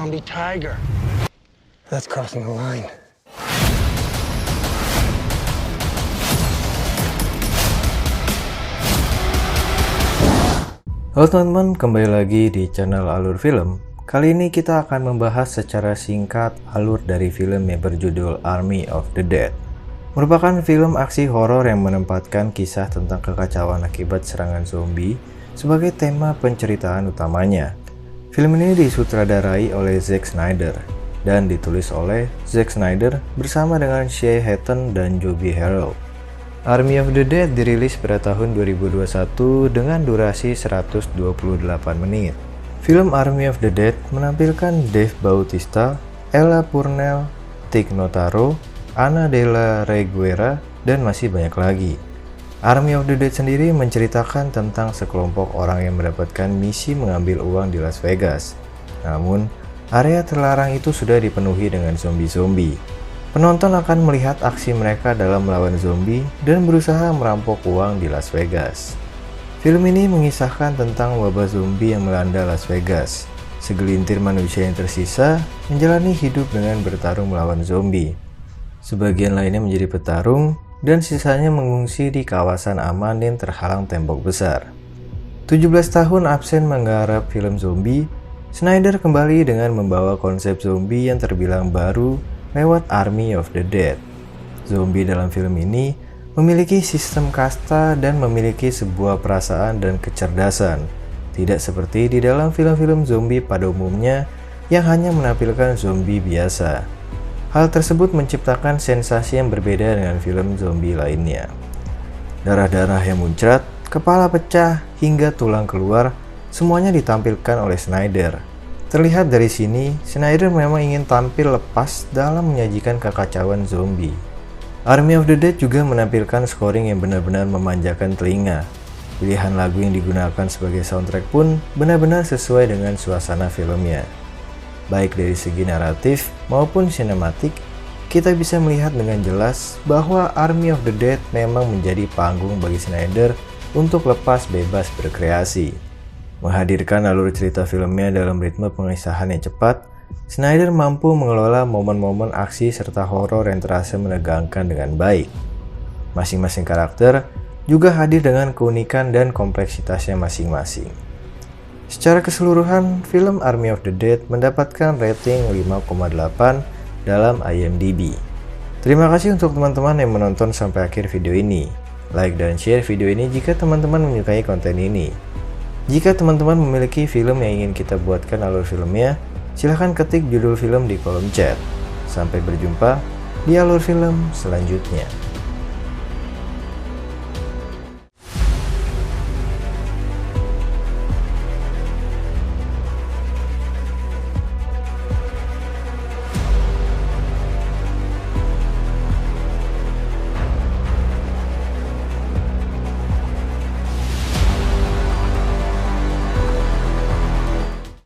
zombie tiger. That's crossing the line. Halo teman-teman, kembali lagi di channel Alur Film. Kali ini kita akan membahas secara singkat alur dari film yang berjudul Army of the Dead. Merupakan film aksi horor yang menempatkan kisah tentang kekacauan akibat serangan zombie sebagai tema penceritaan utamanya. Film ini disutradarai oleh Zack Snyder dan ditulis oleh Zack Snyder bersama dengan Shea Hatton dan Joby Harold. Army of the Dead dirilis pada tahun 2021 dengan durasi 128 menit. Film Army of the Dead menampilkan Dave Bautista, Ella Purnell, Tig Notaro, Ana de la Reguera, dan masih banyak lagi. Army of the Dead sendiri menceritakan tentang sekelompok orang yang mendapatkan misi mengambil uang di Las Vegas. Namun, area terlarang itu sudah dipenuhi dengan zombie-zombie. Penonton akan melihat aksi mereka dalam melawan zombie dan berusaha merampok uang di Las Vegas. Film ini mengisahkan tentang wabah zombie yang melanda Las Vegas. Segelintir manusia yang tersisa menjalani hidup dengan bertarung melawan zombie. Sebagian lainnya menjadi petarung dan sisanya mengungsi di kawasan aman yang terhalang tembok besar. 17 tahun absen menggarap film zombie, Snyder kembali dengan membawa konsep zombie yang terbilang baru lewat Army of the Dead. Zombie dalam film ini memiliki sistem kasta dan memiliki sebuah perasaan dan kecerdasan, tidak seperti di dalam film-film zombie pada umumnya yang hanya menampilkan zombie biasa. Hal tersebut menciptakan sensasi yang berbeda dengan film zombie lainnya. Darah-darah yang muncrat, kepala pecah, hingga tulang keluar, semuanya ditampilkan oleh Snyder. Terlihat dari sini, Snyder memang ingin tampil lepas dalam menyajikan kekacauan zombie. Army of the Dead juga menampilkan scoring yang benar-benar memanjakan telinga. Pilihan lagu yang digunakan sebagai soundtrack pun benar-benar sesuai dengan suasana filmnya. Baik dari segi naratif maupun sinematik, kita bisa melihat dengan jelas bahwa Army of the Dead memang menjadi panggung bagi Snyder untuk lepas bebas berkreasi. Menghadirkan alur cerita filmnya dalam ritme pengisahan yang cepat, Snyder mampu mengelola momen-momen aksi serta horor yang terasa menegangkan dengan baik. Masing-masing karakter juga hadir dengan keunikan dan kompleksitasnya masing-masing. Secara keseluruhan, film Army of the Dead mendapatkan rating 5,8 dalam IMDb. Terima kasih untuk teman-teman yang menonton sampai akhir video ini. Like dan share video ini jika teman-teman menyukai konten ini. Jika teman-teman memiliki film yang ingin kita buatkan alur filmnya, silahkan ketik judul film di kolom chat. Sampai berjumpa di alur film selanjutnya.